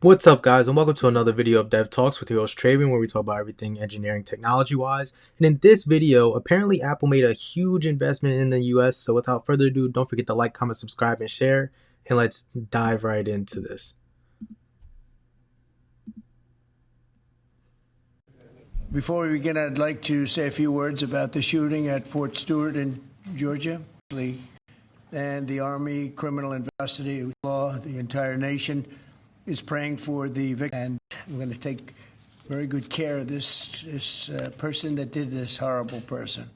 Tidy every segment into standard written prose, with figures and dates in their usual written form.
What's up, guys, and welcome to another video of DevTalks with your host Traven, where we talk about everything engineering technology-wise. And in this video, apparently Apple made a huge investment in the US. So without further ado, don't forget to like, comment, subscribe, and share. And let's dive right into this. Before we begin, I'd like to say a few words about the shooting at Fort Stewart in Georgia, and the Army criminal investigation law. The entire nation is praying for the victim, and I'm going to take very good care of this person that did this, horrible person.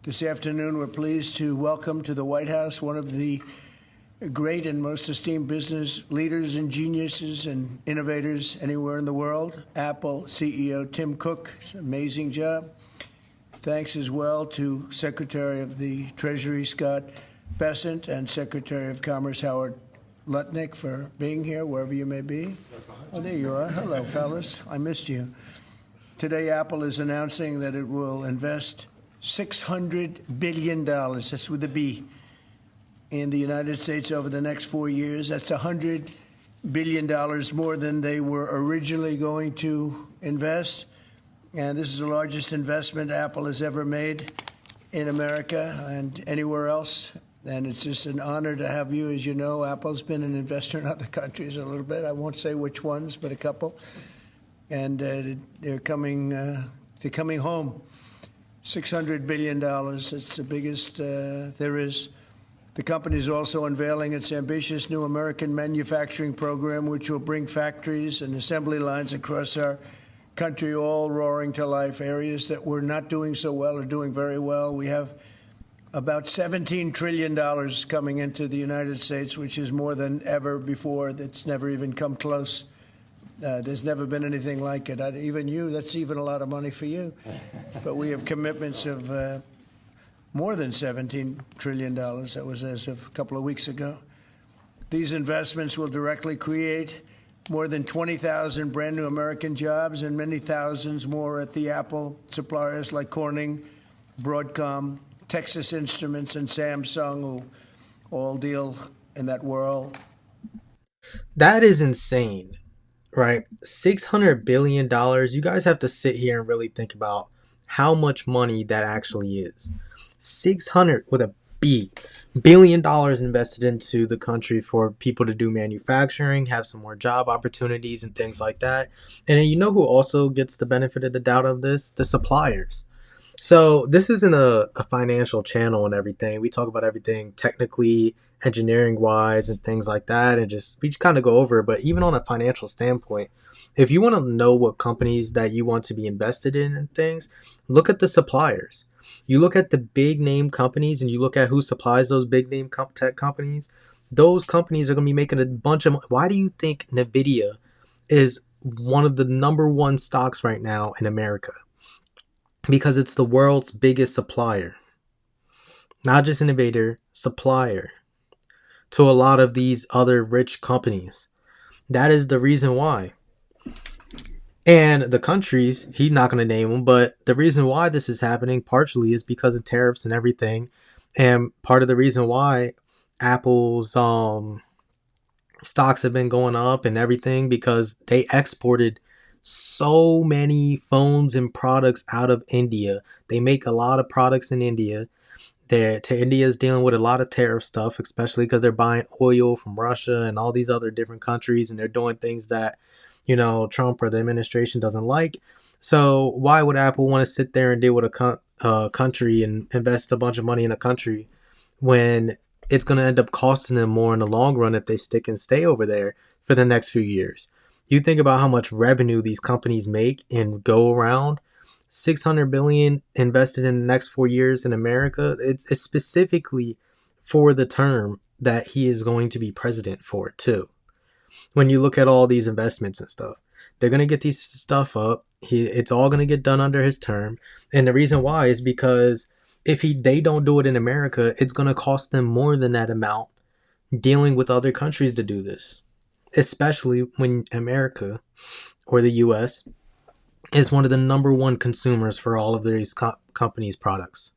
This afternoon, we're pleased to welcome to the White House one of the great and most esteemed business leaders and geniuses and innovators anywhere in the world, Apple CEO Tim Cook. It's an amazing job. Thanks as well to Secretary of the Treasury Scott Bessent and Secretary of Commerce Howard Lutnick for being here, wherever you may be. Oh, there you are. Hello, fellas. I missed you. Today, Apple is announcing that it will invest $600 billion, that's with a B, in the United States over the next 4 years. That's $100 billion more than they were originally going to invest. And this is the largest investment Apple has ever made in America and anywhere else. And it's just an honor to have you. As you know, Apple's been an investor in other countries a little bit. I won't say which ones, but a couple. And they're coming home. $600 billion. It's the biggest there is. The company is also unveiling its ambitious new American manufacturing program, which will bring factories and assembly lines across our country, all roaring to life. Areas that were not doing so well are doing very well. We have about $17 trillion coming into the United States, which is more than ever before. That's never even come close. There's never been anything like it. Even you, that's even a lot of money for you. But we have commitments of more than $17 trillion. That was as of a couple of weeks ago. These investments will directly create more than 20,000 brand new American jobs and many thousands more at the Apple suppliers like Corning, Broadcom, Texas Instruments, and Samsung, who all deal in that world. That is insane, right? $600 billion. You guys have to sit here and really think about how much money that actually is. 600 with a B billion dollars invested into the country for people to do manufacturing, have some more job opportunities and things like that. And then you know who also gets the benefit of the doubt of this? The suppliers. So this isn't a financial channel and everything. We talk about everything technically, engineering wise and things like that, and we just kind of go over it. But even on a financial standpoint, if you want to know what companies that you want to be invested in and things, look at the suppliers. You look at the big name companies and you look at who supplies those big name tech companies. Those companies are going to be making a bunch of money. Why do you think Nvidia is one of the number one stocks right now in America? Because it's the world's biggest supplier. Not just innovator, supplier to a lot of these other rich companies. That is the reason why. And the countries, he's not going to name them, but the reason why this is happening partially is because of tariffs and everything. And part of the reason why Apple's stocks have been going up and everything, because they exported so many phones and products out of India. They make a lot of products in India. India is dealing with a lot of tariff stuff, especially because they're buying oil from Russia and all these other different countries, and they're doing things that, Trump or the administration doesn't like. So why would Apple want to sit there and deal with a country and invest a bunch of money in a country when it's going to end up costing them more in the long run if they stick and stay over there for the next few years? You think about how much revenue these companies make and go around. 600 billion invested in the next 4 years in America. It's specifically for the term that he is going to be president for too. When you look at all these investments and stuff, they're going to get these stuff up. It's all going to get done under his term. And the reason why is because if they don't do it in America, it's going to cost them more than that amount dealing with other countries to do this. Especially when America or the US is one of the number one consumers for all of these companies' products.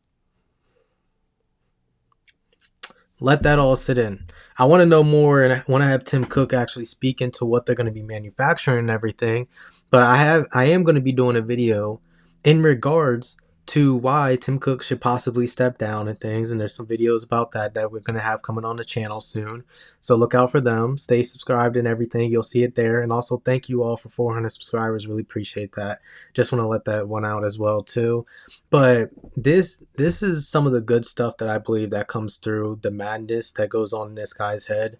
Let that all sit in. I want to know more, and I want to have Tim Cook actually speak into what they're going to be manufacturing and everything. But I am going to be doing a video in regards to why Tim Cook should possibly step down and things. And there's some videos about that we're going to have coming on the channel soon. So look out for them. Stay subscribed and everything. You'll see it there. And also thank you all for 400 subscribers. Really appreciate that. Just want to let that one out as well too. But this is some of the good stuff that I believe that comes through the madness that goes on in this guy's head.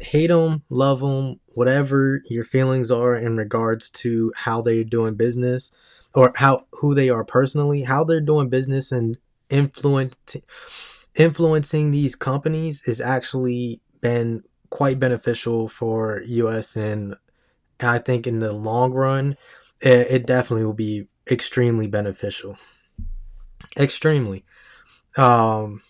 Hate them, love them, whatever your feelings are in regards to how they're doing business, or who they are personally, how they're doing business and influence, influencing these companies is actually been quite beneficial for US, and I think in the long run it definitely will be extremely beneficial. Extremely. Um,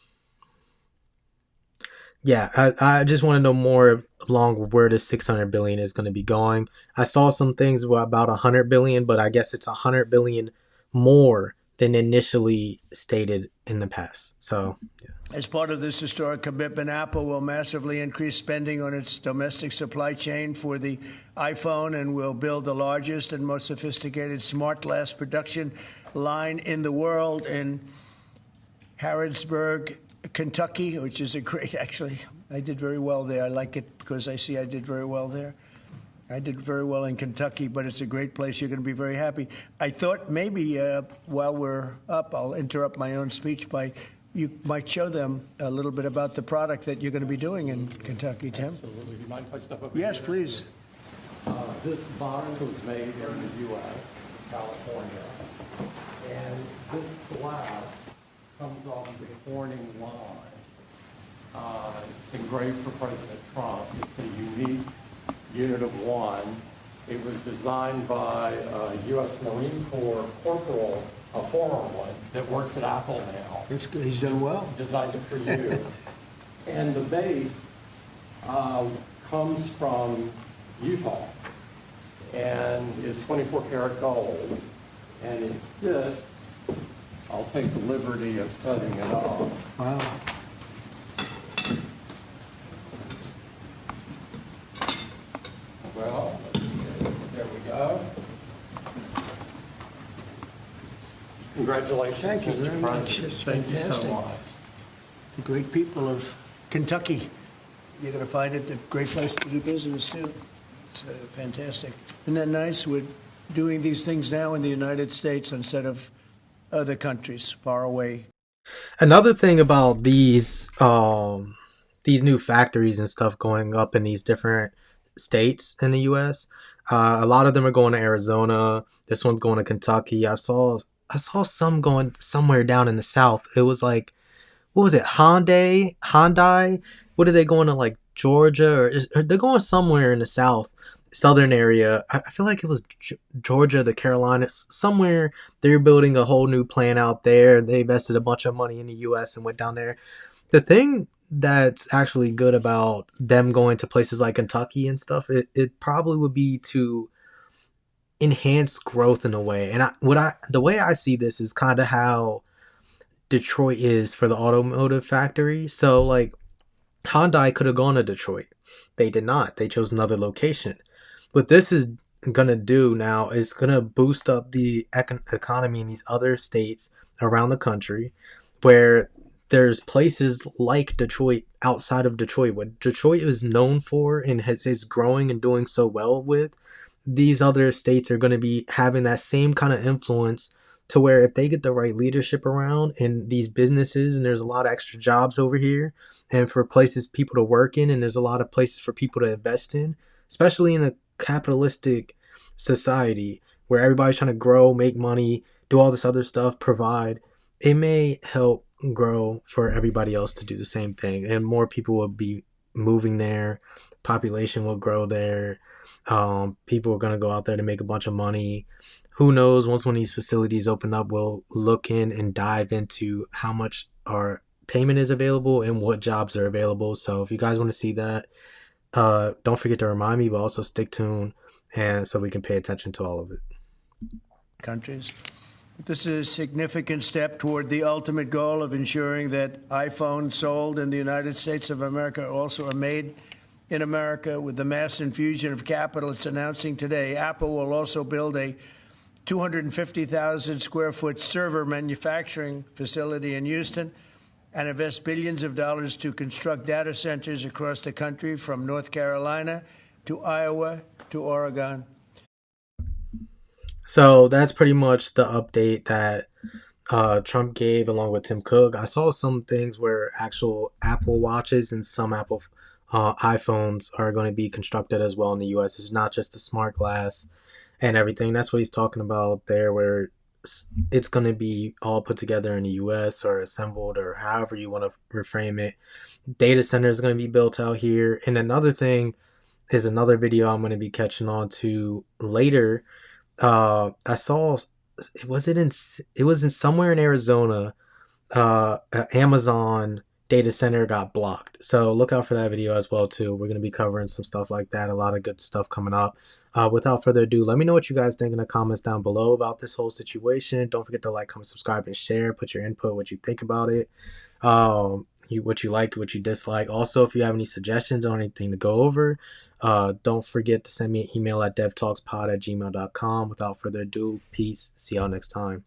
yeah, I just want to know more along where this 600 billion is going to be going. I saw some things about 100 billion, but I guess it's 100 billion more than initially stated in the past. So, yeah. As part of this historic commitment, Apple will massively increase spending on its domestic supply chain for the iPhone and will build the largest and most sophisticated smart glass production line in the world in Harrodsburg, Kentucky, which is a great, actually, I did very well there. I like it because I see I did very well there. I did very well in Kentucky, but it's a great place. You're going to be very happy. I thought maybe while we're up, I'll interrupt my own speech by you might show them a little bit about the product that you're going to be doing in Kentucky, Tim. Absolutely. Do you mind if I step up? Yes, please. This bond was made in the U.S., California, and this glass comes off the Corning line. It's engraved for President Trump. It's a unique unit of one. It was designed by a U.S. Marine Corps corporal, a former one, that works at Apple now. It's good. He's done well. Designed it for you. And the base comes from Utah and is 24 karat gold. And it sits, I'll take the liberty of setting it up. Wow. Well, let's see. There we go. Congratulations, Thank you Mr. very much. President. It's Thank you so fantastic. much. The great people of Kentucky. You're going to find it a great place to do business, too. It's fantastic. Isn't that nice? We're doing these things now in the United States instead of other countries far away. Another thing about these new factories and stuff going up in these different states in the U.S. A lot of them are going to Arizona. This one's going to Kentucky. I saw some going somewhere down in the South. It was like, what was it? Hyundai. What are they going to, like Georgia, or they're going somewhere in the southern area? I feel like it was Georgia, the Carolinas, somewhere. They're building a whole new plant out there. They invested a bunch of money in the U.S. and went down there. The thing that's actually good about them going to places like Kentucky and stuff, it probably would be to enhance growth in a way. And the way I see this is kind of how Detroit is for the automotive factory. So like Hyundai could have gone to Detroit. They did not. They chose another location. What this is going to do now is going to boost up the economy in these other states around the country, where there's places like Detroit outside of Detroit. What Detroit is known for and is growing and doing so well with, these other states are going to be having that same kind of influence, to where if they get the right leadership around in these businesses, and there's a lot of extra jobs over here and for places people to work in, and there's a lot of places for people to invest in, especially in a capitalistic society where everybody's trying to grow, make money, do all this other stuff, provide, it may help grow for everybody else to do the same thing, and more people will be moving there, population will grow there, people are going to go out there to make a bunch of money. Who knows, once one of these facilities open up, we'll look in and dive into how much our payment is available and what jobs are available. So if you guys want to see that, don't forget to remind me, but also stick tuned, and so we can pay attention to all of it. Countries. This is a significant step toward the ultimate goal of ensuring that iPhones sold in the United States of America also are made in America. With the mass infusion of capital it's announcing today, Apple will also build a 250,000 square foot server manufacturing facility in Houston and invest billions of dollars to construct data centers across the country, from North Carolina to Iowa to Oregon. So that's pretty much the update that Trump gave along with Tim Cook. I saw some things where actual Apple watches and some Apple iPhones are going to be constructed as well in the U.S. It's not just the smart glass and everything. That's what he's talking about there, where it's going to be all put together in the U.S. or assembled, or however you want to reframe it. Data centers are going to be built out here. And another thing is another video I'm going to be catching on to later. I saw, it was in somewhere in Arizona, Amazon data center got blocked. So look out for that video as well too. We're going to be covering some stuff like that. A lot of good stuff coming up. Without further ado, let me know what you guys think in the comments down below about this whole situation. Don't forget to like, comment, subscribe, and share. Put your input, what you think about it. What you like, what you dislike. Also, if you have any suggestions or anything to go over, don't forget to send me an email at devtalkspod@gmail.com. Without further ado, peace. See y'all next time.